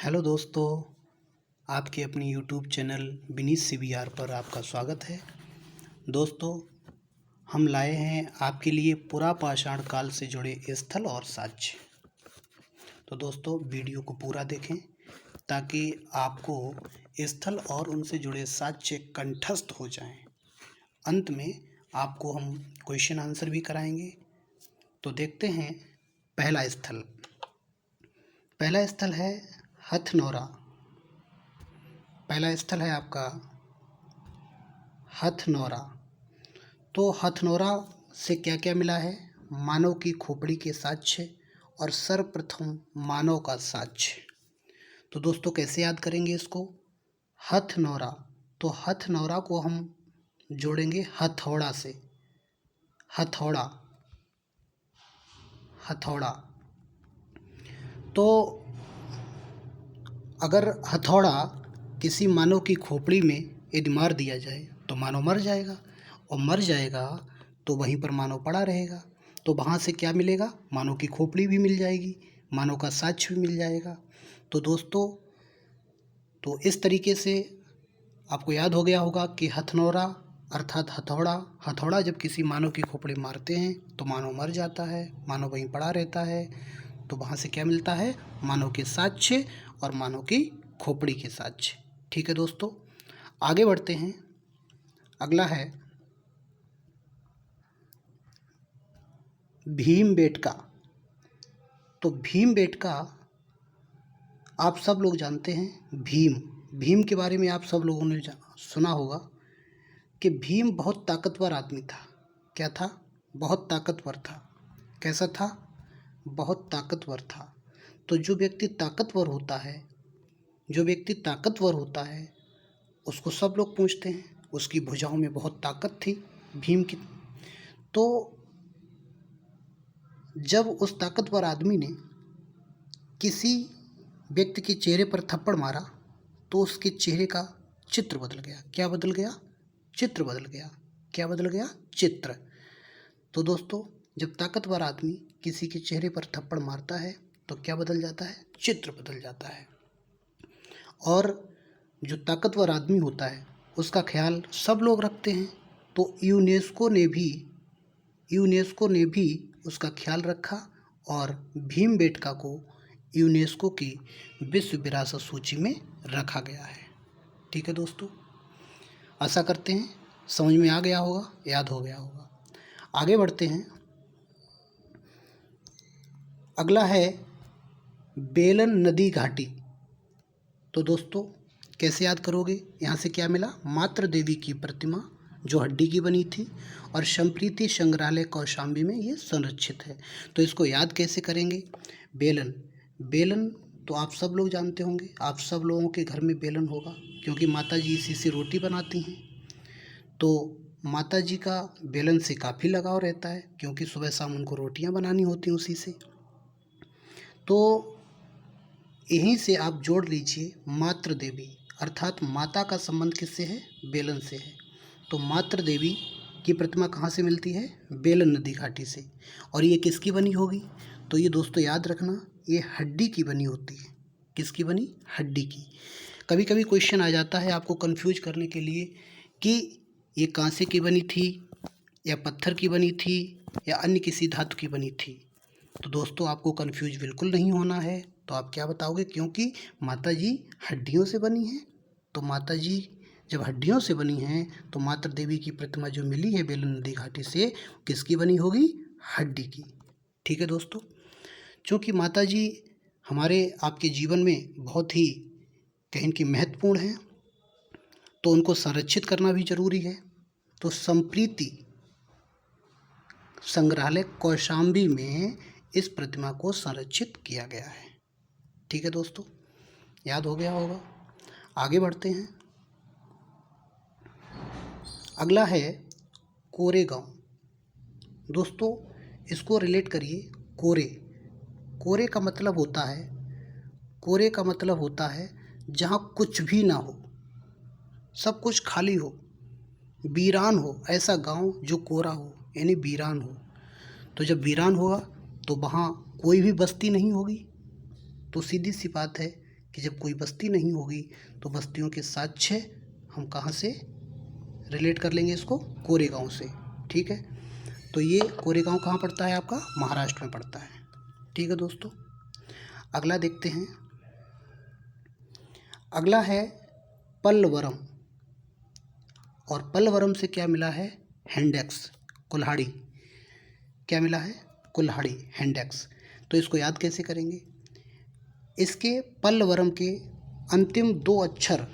Hello दोस्तों, आपके अपनी यूट्यूब चैनल विनीत सीवीआर पर आपका स्वागत है। दोस्तों, हम लाए हैं आपके लिए पुरा पाषाण काल से जुड़े स्थल और साक्ष्य। तो दोस्तों, वीडियो को पूरा देखें ताकि आपको स्थल और उनसे जुड़े साक्ष्य कंठस्थ हो जाएं। अंत में आपको हम क्वेश्चन आंसर भी कराएंगे। तो देखते हैं पहला स्थल है हथनौरा। पहला स्थल है आपका हथनौरा। तो हथनौरा से क्या क्या मिला है? मानव की खोपड़ी के साक्ष्य और सर्वप्रथम मानव का साक्ष्य। तो दोस्तों, कैसे याद करेंगे इसको? हथनौरा, तो हथनौरा को हम जोड़ेंगे हथौड़ा से। हथौड़ा, हथौड़ा। तो अगर हथौड़ा किसी मानव की खोपड़ी में यदि मार दिया जाए तो मानव मर जाएगा, और मर जाएगा तो वहीं पर मानव पड़ा रहेगा। तो वहाँ से क्या मिलेगा? मानव की खोपड़ी भी मिल जाएगी, मानव का साक्ष्य भी मिल जाएगा। तो दोस्तों, तो इस तरीके से आपको याद हो गया होगा कि हथनौरा अर्थात हथौड़ा। हथौड़ा जब किसी मानव की खोपड़ी मारते हैं तो मानव मर जाता है, मानव वहीं पड़ा रहता है। तो वहाँ से क्या मिलता है? मानव के साक्ष्य और मानव की खोपड़ी के साक्ष्य। ठीक है दोस्तों, आगे बढ़ते हैं। अगला है भीमबेटका। तो भीमबेटका आप सब लोग जानते हैं। भीम के बारे में आप सब लोगों ने सुना होगा कि भीम बहुत ताकतवर आदमी था। क्या था? बहुत ताकतवर था। कैसा था? बहुत ताकतवर था। तो जो व्यक्ति ताकतवर होता है उसको सब लोग पूछते हैं। उसकी भुजाओं में बहुत ताकत थी भीम की। तो जब उस ताकतवर आदमी ने किसी व्यक्ति के चेहरे पर थप्पड़ मारा तो उसके चेहरे का चित्र बदल गया। क्या बदल गया? चित्र बदल गया। क्या बदल गया? चित्र। तो दोस्तों, जब ताकतवर आदमी किसी के चेहरे पर थप्पड़ मारता है तो क्या बदल जाता है? चित्र बदल जाता है। और जो ताकतवर आदमी होता है उसका ख्याल सब लोग रखते हैं। तो यूनेस्को ने भी उसका ख्याल रखा और भीमबेटका को यूनेस्को की विश्व विरासत सूची में रखा गया है। ठीक है दोस्तों, आशा करते हैं समझ में आ गया होगा, याद हो गया होगा। आगे बढ़ते हैं। अगला है बेलन नदी घाटी। तो दोस्तों, कैसे याद करोगे? यहाँ से क्या मिला? मातृ देवी की प्रतिमा जो हड्डी की बनी थी और संप्रीति संग्रहालय कौशाम्बी में ये संरक्षित है। तो इसको याद कैसे करेंगे? बेलन तो आप सब लोग जानते होंगे। आप सब लोगों के घर में बेलन होगा क्योंकि माता जी इसी से रोटी बनाती हैं। तो माता जी का बेलन से काफ़ी लगाव रहता है क्योंकि सुबह शाम उनको रोटियां बनानी होती हैं उसी से। तो यहीं से आप जोड़ लीजिए मातृ देवी, अर्थात माता का संबंध किससे है? बेलन से है। तो मातृ देवी की प्रतिमा कहाँ से मिलती है? बेलन नदी घाटी से। और ये किसकी बनी होगी? तो ये दोस्तों याद रखना, ये हड्डी की बनी होती है। किसकी बनी? हड्डी की। कभी कभी क्वेश्चन आ जाता है आपको कंफ्यूज करने के लिए कि ये कांसे की बनी थी या पत्थर की बनी थी या अन्य किसी धातु की बनी थी। तो दोस्तों, आपको कंफ्यूज बिल्कुल नहीं होना है। तो आप क्या बताओगे? क्योंकि माता जी हड्डियों से बनी हैं। तो माता जी जब हड्डियों से बनी हैं तो मातृ देवी की प्रतिमा जो मिली है बेलन नदी घाटी से, किसकी बनी होगी? हड्डी की। ठीक है दोस्तों, क्योंकि माता जी हमारे आपके जीवन में बहुत ही कहें कि महत्वपूर्ण हैं, तो उनको संरक्षित करना भी जरूरी है। तो संप्रीति संग्रहालय कौशाम्बी में इस प्रतिमा को संरक्षित किया गया है। ठीक है दोस्तों, याद हो गया होगा। आगे बढ़ते हैं। अगला है कोरेगांव। दोस्तों, इसको रिलेट करिए कोरे। कोरे का मतलब होता है जहाँ कुछ भी ना हो, सब कुछ खाली हो, वीरान हो। ऐसा गांव जो कोरा हो यानी वीरान हो। तो जब वीरान होगा तो वहाँ कोई भी बस्ती नहीं होगी। तो सीधी सी बात है कि जब कोई बस्ती नहीं होगी तो बस्तियों के साक्ष्य हम कहाँ से रिलेट कर लेंगे इसको? कोरेगांव से। ठीक है, तो ये कोरेगांव कहाँ पड़ता है? आपका महाराष्ट्र में पड़ता है। ठीक है दोस्तों, अगला देखते हैं। अगला है पल्लवरम, और पल्लवरम से क्या मिला है? हैंडेक्स, कुल्हाड़ी। क्या मिला है? कुल्हाड़ी, हैंडेक्स। तो इसको याद कैसे करेंगे? इसके पल्लवरम के अंतिम 2 अक्षर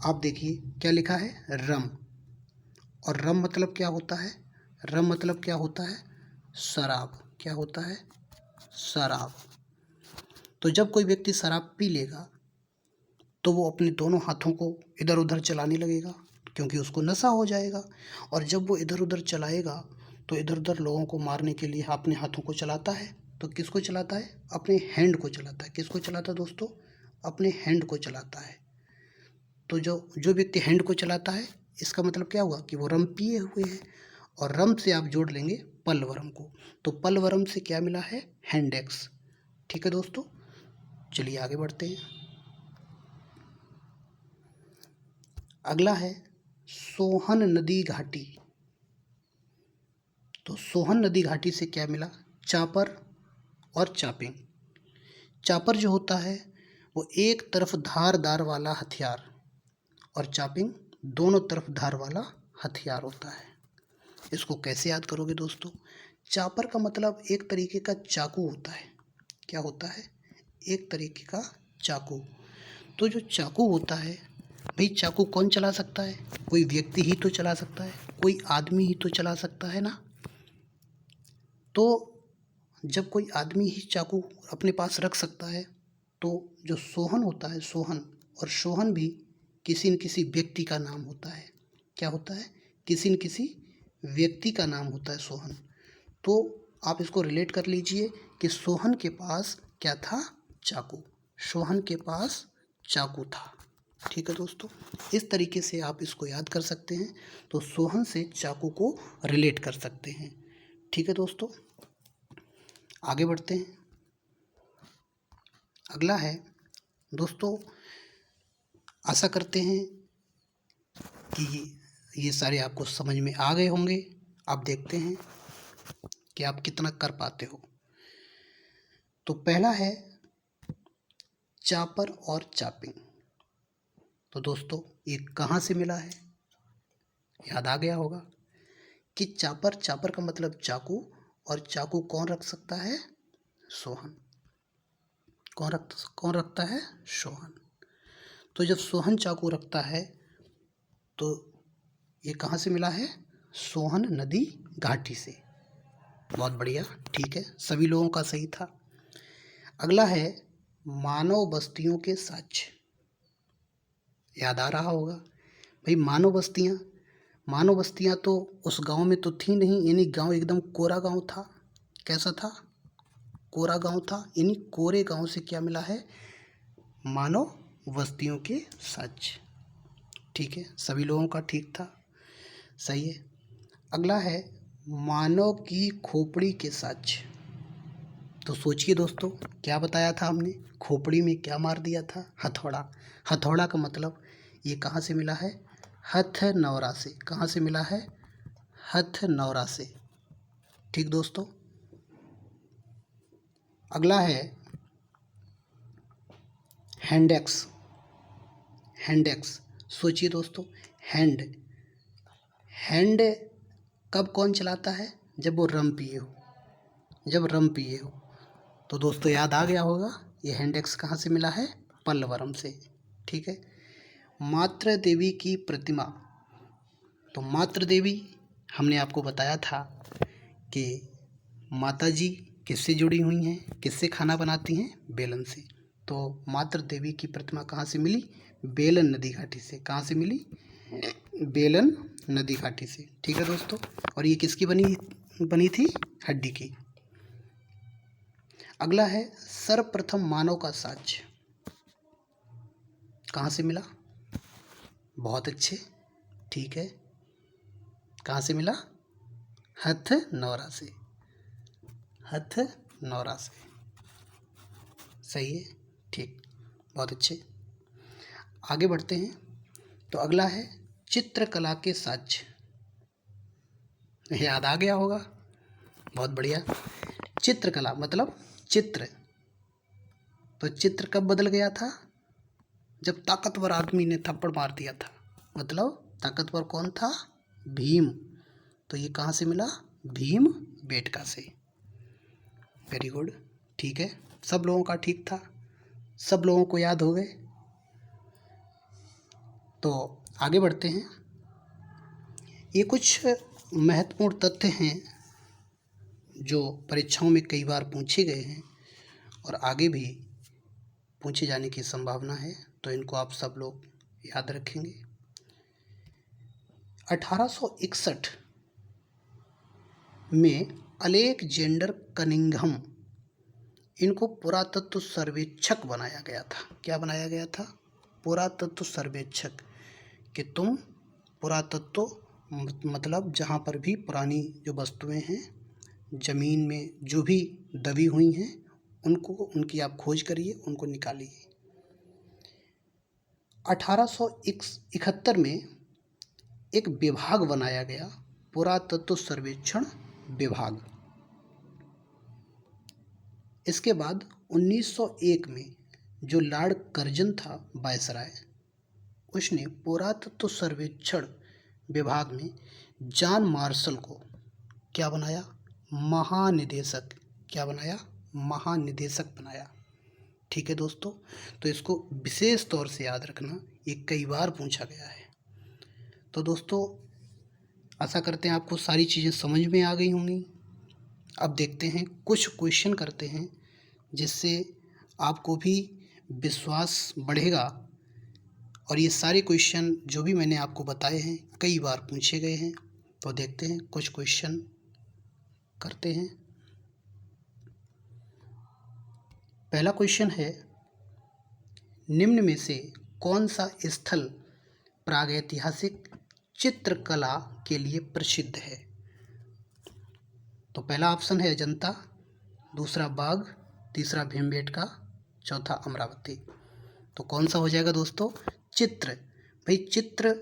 आप देखिए क्या लिखा है? रम। और रम मतलब क्या होता है? रम मतलब क्या होता है? शराब। क्या होता है? शराब। तो जब कोई व्यक्ति शराब पी लेगा तो वो अपने दोनों हाथों को इधर उधर चलाने लगेगा, क्योंकि उसको नशा हो जाएगा। और जब वो इधर उधर चलाएगा तो इधर उधर लोगों को मारने के लिए अपने हाथों को चलाता है। तो किसको चलाता है? अपने हैंड को चलाता है। किसको चलाता है दोस्तों? अपने हैंड को चलाता है। तो जो जो व्यक्ति हैंड को चलाता है, इसका मतलब क्या हुआ? कि वो रम पिए हुए है। और रम से आप जोड़ लेंगे पल्लवरम को, तो पल्लवरम से क्या मिला है? हैंडेक्स। ठीक है दोस्तों, चलिए आगे बढ़ते हैं। अगला है सोहन नदी घाटी। तो सोहन नदी घाटी से क्या मिला? चापर और चापिंग। चापर जो होता है वो एक तरफ धारदार वाला हथियार, और चापिंग दोनों तरफ धार वाला हथियार होता है। इसको कैसे याद करोगे दोस्तों? चापर का मतलब एक तरीके का चाकू होता है। क्या होता है? एक तरीके का चाकू। तो जो चाकू होता है, भाई चाकू कौन चला सकता है? कोई व्यक्ति ही तो चला सकता है, कोई आदमी ही तो चला सकता है ना। तो जब कोई आदमी ही चाकू अपने पास रख सकता है, तो जो सोहन होता है, सोहन, और सोहन भी किसी न किसी व्यक्ति का नाम होता है। क्या होता है? किसी न किसी व्यक्ति का नाम होता है सोहन। तो आप इसको रिलेट कर लीजिए कि सोहन के पास क्या था? चाकू। सोहन के पास चाकू था। ठीक है दोस्तों, इस तरीके से आप इसको याद कर सकते हैं। तो सोहन से चाकू को रिलेट कर सकते हैं। ठीक है दोस्तों, आगे बढ़ते हैं। अगला है दोस्तों, आशा करते हैं कि ये सारे आपको समझ में आ गए होंगे। आप देखते हैं कि आप कितना कर पाते हो। तो पहला है चापर और चापिंग। तो दोस्तों ये कहाँ से मिला है? याद आ गया होगा कि चापर, चापर का मतलब चाकू, और चाकू कौन रख सकता है? सोहन। कौन रखता है? सोहन। तो जब सोहन चाकू रखता है तो ये कहाँ से मिला है? सोहन नदी घाटी से। बहुत बढ़िया, ठीक है, सभी लोगों का सही था। अगला है मानव बस्तियों के साक्ष्य। याद आ रहा होगा भाई, मानव बस्तियाँ तो उस गांव में तो थी नहीं, यानी गांव एकदम कोरा गांव था। कैसा था? कोरा गांव था। यानी कोरे गांव से क्या मिला है? मानव बस्तियों के साक्ष्य। ठीक है, सभी लोगों का ठीक था, सही है। अगला है मानव की खोपड़ी के साक्ष्य। तो सोचिए दोस्तों, क्या बताया था हमने? खोपड़ी में क्या मार दिया था? हथौड़ा। हथौड़ा का मतलब ये कहाँ से मिला है? हथनौरा से। कहाँ से मिला है? हथनौरा से। ठीक दोस्तों, अगला है हैंडेक्स। हैंडेक्स, सोचिए दोस्तों, हैंड हैंड कब कौन चलाता है? जब वो रम पिए हो। जब रम पिए हो। तो दोस्तों याद आ गया होगा, ये हैंडेक्स कहाँ से मिला है? पल्लवरम से। ठीक है, मातृ देवी की प्रतिमा। तो मातृ देवी हमने आपको बताया था कि माता जी किससे जुड़ी हुई हैं? किससे खाना बनाती हैं? बेलन से। तो मातृ देवी की प्रतिमा कहाँ से मिली? बेलन नदी घाटी से। कहाँ से मिली? बेलन नदी घाटी से। ठीक है दोस्तों, और ये किसकी बनी थी? हड्डी की। अगला है सर्वप्रथम मानव का साक्ष्य। कहाँ से मिला? बहुत अच्छे, ठीक है, कहाँ से मिला? हथनौरा से। हथनौरा से, सही है, ठीक। बहुत अच्छे। आगे बढ़ते हैं। तो अगला है चित्रकला के साक्ष्य। याद आ गया होगा, बहुत बढ़िया। चित्रकला मतलब चित्र। तो चित्र कब बदल गया था? जब ताकतवर आदमी ने थप्पड़ मार दिया था। मतलब ताकतवर कौन था? भीम। तो ये कहाँ से मिला? भीम बेटका से। वेरी गुड, ठीक है। सब लोगों का ठीक था, सब लोगों को याद हो गए। तो आगे बढ़ते हैं। ये कुछ महत्वपूर्ण तथ्य हैं जो परीक्षाओं में कई बार पूछे गए हैं और आगे भी पूछे जाने की संभावना है, तो इनको आप सब लोग याद रखेंगे। 1861 में अलेक्जेंडर कनिंघम, इनको पुरातत्व सर्वेक्षक बनाया गया था। क्या बनाया गया था? पुरातत्व सर्वेक्षक। कि तुम पुरातत्व मतलब जहाँ पर भी पुरानी जो वस्तुएं हैं, ज़मीन में जो भी दबी हुई हैं, उनकी आप खोज करिए, उनको निकालिए। 1871 में एक विभाग बनाया गया, पुरातत्व सर्वेक्षण विभाग। इसके बाद 1901 में जो लॉर्ड कर्जन था वायसराय, उसने पुरातत्व सर्वेक्षण विभाग में जॉन मार्शल को क्या बनाया? महानिदेशक। क्या बनाया? महानिदेशक बनाया। ठीक है दोस्तों, तो इसको विशेष तौर से याद रखना, ये कई बार पूछा गया है। तो दोस्तों आशा करते हैं आपको सारी चीज़ें समझ में आ गई होंगी। अब देखते हैं, कुछ क्वेश्चन करते हैं जिससे आपको भी विश्वास बढ़ेगा। और ये सारे क्वेश्चन जो भी मैंने आपको बताए हैं कई बार पूछे गए हैं। तो देखते हैं, कुछ क्वेश्चन करते हैं। पहला क्वेश्चन है, निम्न में से कौन सा स्थल प्रागैतिहासिक चित्रकला के लिए प्रसिद्ध है? तो पहला ऑप्शन है अजंता, दूसरा बाघ, तीसरा भीमबेटका, चौथा अमरावती। तो कौन सा हो जाएगा दोस्तों? चित्र। भाई चित्र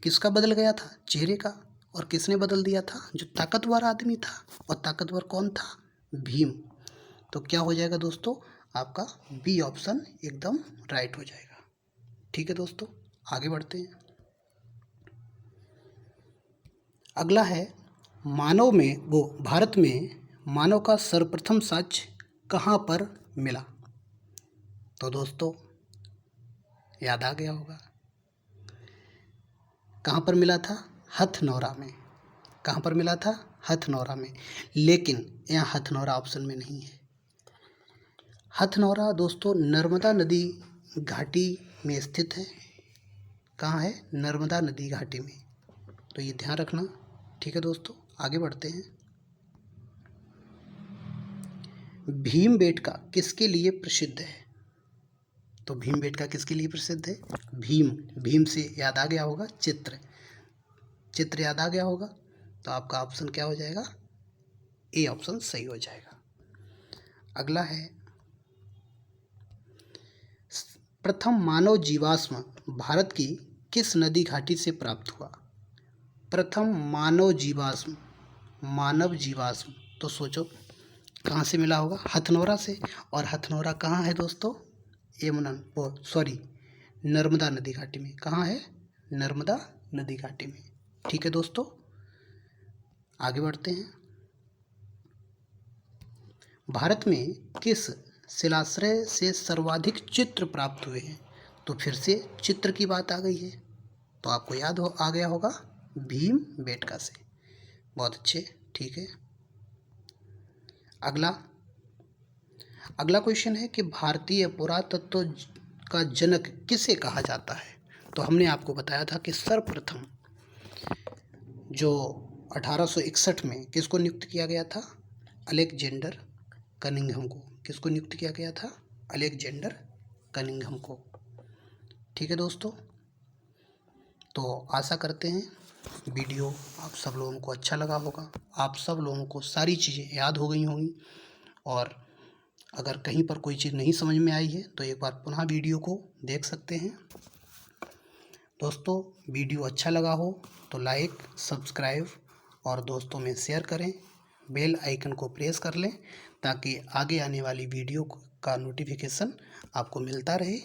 किसका बदल गया था? चेहरे का। और किसने बदल दिया था? जो ताकतवर आदमी था। और ताकतवर कौन था? भीम। तो क्या हो जाएगा दोस्तों? आपका बी ऑप्शन एकदम राइट हो जाएगा। ठीक है दोस्तों, आगे बढ़ते हैं। अगला है, भारत में मानव का सर्वप्रथम साक्ष्य कहाँ पर मिला? तो दोस्तों याद आ गया होगा, कहाँ पर मिला था? हथनौरा में। कहाँ पर मिला था? हथनौरा में। लेकिन यहाँ हथनौरा ऑप्शन में नहीं है। हथनौरा दोस्तों नर्मदा नदी घाटी में स्थित है। कहाँ है? नर्मदा नदी घाटी में। तो ये ध्यान रखना। ठीक है दोस्तों, आगे बढ़ते हैं। भीमबेटका किसके लिए प्रसिद्ध है? तो भीमबेटका किसके लिए प्रसिद्ध है? भीम से याद आ गया होगा चित्र याद आ गया होगा। तो आपका ऑप्शन क्या हो जाएगा? ए ऑप्शन सही हो जाएगा। अगला है, प्रथम मानव जीवाश्म भारत की किस नदी घाटी से प्राप्त हुआ? प्रथम मानव जीवाश्म। तो सोचो कहाँ से मिला होगा? हथनौरा से। और हथनौरा कहाँ है दोस्तों? नर्मदा नदी घाटी में। कहाँ है? नर्मदा नदी घाटी में। ठीक है दोस्तों, आगे बढ़ते हैं। भारत में किस शिलाश्रय से सर्वाधिक चित्र प्राप्त हुए हैं? तो फिर से चित्र की बात आ गई है। तो आपको आ गया होगा भीमबेटका से। बहुत अच्छे, ठीक है। अगला क्वेश्चन है कि भारतीय पुरातत्व का जनक किसे कहा जाता है? तो हमने आपको बताया था कि सर्वप्रथम जो 1861 में किसको नियुक्त किया गया था? अलेक्जेंडर कनिंघम को। किसको नियुक्त किया गया था? अलेक्जेंडर कनिंघम को। ठीक है दोस्तों, तो आशा करते हैं वीडियो आप सब लोगों को अच्छा लगा होगा। आप सब लोगों को सारी चीज़ें याद हो गई होंगी और अगर कहीं पर कोई चीज़ नहीं समझ में आई है तो एक बार पुनः वीडियो को देख सकते हैं। दोस्तों, वीडियो अच्छा लगा हो तो लाइक, सब्सक्राइब और दोस्तों में शेयर करें। बेल आइकन को प्रेस कर लें ताकि आगे आने वाली वीडियो का नोटिफिकेशन आपको मिलता रहे।